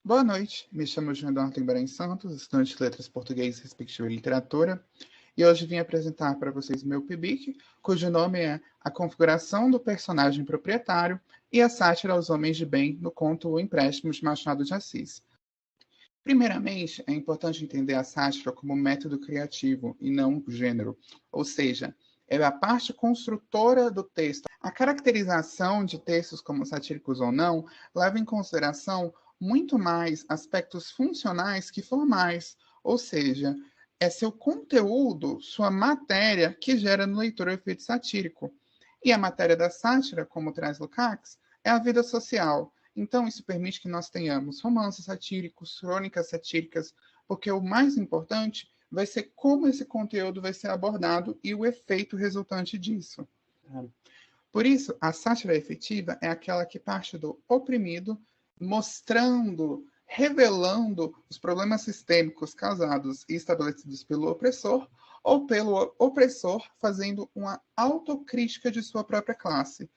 Boa noite, me chamo João Eduardo Guimarães Santos, estudante de Letras Português, Respectiva e Literatura, e hoje vim apresentar para vocês o meu PIBIC, cujo nome é A Configuração do Personagem Proprietário e a Sátira aos Homens de Bem no conto O Empréstimo de Machado de Assis. Primeiramente, é importante entender a sátira como método criativo e não gênero, ou seja, é a parte construtora do texto. A caracterização de textos como satíricos ou não leva em consideração muito mais aspectos funcionais que formais, ou seja, é seu conteúdo, sua matéria que gera no leitor o efeito satírico. E a matéria da sátira, como traz Lukács, é a vida social. Então, isso permite que nós tenhamos romances satíricos, crônicas satíricas, porque o mais importante vai ser como esse conteúdo vai ser abordado e o efeito resultante disso. Por isso, a sátira efetiva é aquela que parte do oprimido, mostrando, revelando os problemas sistêmicos causados e estabelecidos pelo opressor, ou pelo opressor fazendo uma autocrítica de sua própria classe.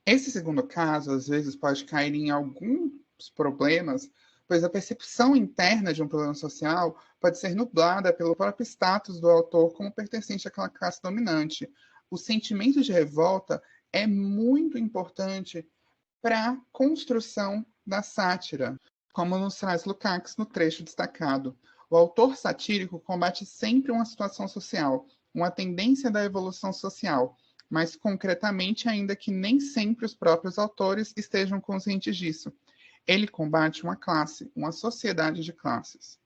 Esse segundo caso, às vezes, pode cair em alguns problemas, pois a percepção interna de um problema social pode ser nublada pelo próprio status do autor como pertencente àquela classe dominante. O sentimento de revolta é muito importante para a construção da sátira, como nos traz Lukács no trecho destacado. O autor satírico combate sempre uma situação social, uma tendência da evolução social, mas concretamente, ainda que nem sempre os próprios autores estejam conscientes disso. Ele combate uma classe, uma sociedade de classes.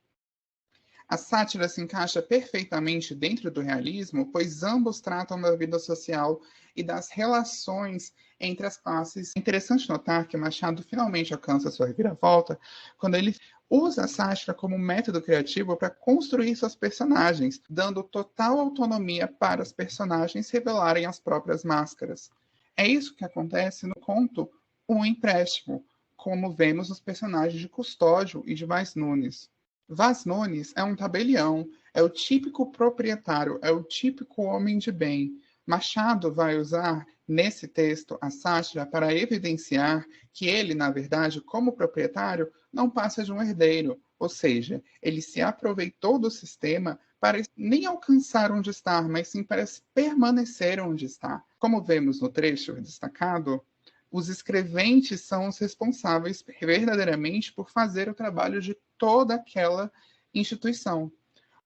A sátira se encaixa perfeitamente dentro do realismo, pois ambos tratam da vida social e das relações entre as classes. É interessante notar que Machado finalmente alcança sua reviravolta quando ele usa a sátira como método criativo para construir seus personagens, dando total autonomia para os personagens revelarem as próprias máscaras. É isso que acontece no conto O Empréstimo, como vemos nos personagens de Custódio e de Vaz Nunes. Vaz Nunes é um tabelião, é o típico proprietário, é o típico homem de bem. Machado vai usar nesse texto a sátira para evidenciar que ele, na verdade, como proprietário, não passa de um herdeiro, ou seja, ele se aproveitou do sistema para nem alcançar onde está, mas sim para permanecer onde está. Como vemos no trecho destacado, os escreventes são os responsáveis verdadeiramente por fazer o trabalho de toda aquela instituição.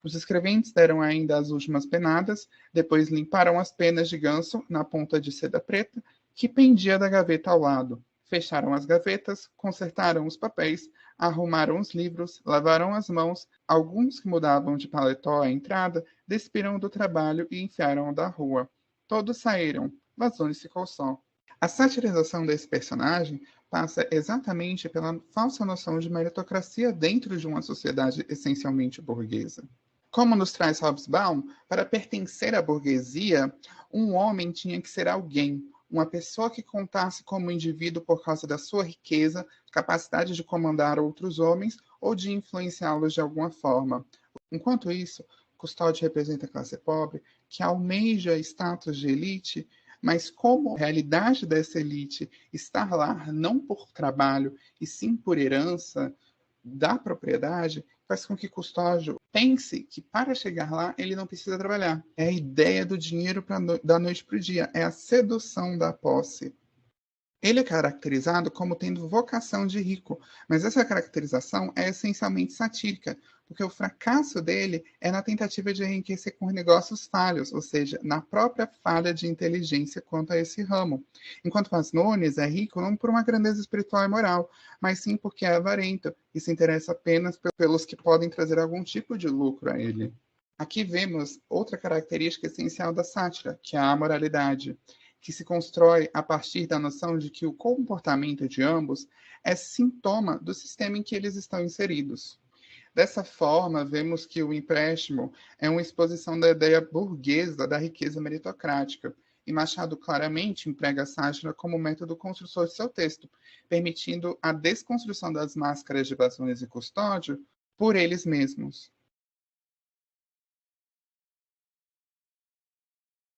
Os escreventes deram ainda as últimas penadas, depois limparam as penas de ganso na ponta de seda preta que pendia da gaveta ao lado. Fecharam as gavetas, consertaram os papéis, arrumaram os livros, lavaram as mãos, alguns que mudavam de paletó à entrada, despiram do trabalho e enfiaram da rua. Todos saíram, Vazone ficou só. A satirização desse personagem passa exatamente pela falsa noção de meritocracia dentro de uma sociedade essencialmente burguesa. Como nos traz Hobsbawm, para pertencer à burguesia, um homem tinha que ser alguém, uma pessoa que contasse como indivíduo por causa da sua riqueza, capacidade de comandar outros homens ou de influenciá-los de alguma forma. Enquanto isso, Custódio representa a classe pobre, que almeja status de elite, mas como a realidade dessa elite está lá não por trabalho, e sim por herança da propriedade, faz com que Custódio pense que para chegar lá ele não precisa trabalhar. É a ideia do dinheiro da noite para o dia, é a sedução da posse. Ele é caracterizado como tendo vocação de rico, mas essa caracterização é essencialmente satírica, porque o fracasso dele é na tentativa de enriquecer com negócios falhos, ou seja, na própria falha de inteligência quanto a esse ramo. Enquanto Vaz Nunes é rico não por uma grandeza espiritual e moral, mas sim porque é avarento e se interessa apenas pelos que podem trazer algum tipo de lucro a ele. Aqui vemos outra característica essencial da sátira, que é a amoralidade, que se constrói a partir da noção de que o comportamento de ambos é sintoma do sistema em que eles estão inseridos. Dessa forma, vemos que o empréstimo é uma exposição da ideia burguesa da riqueza meritocrática, e Machado claramente emprega a sátira como método construtor de seu texto, permitindo a desconstrução das máscaras de Bassones e Custódio por eles mesmos.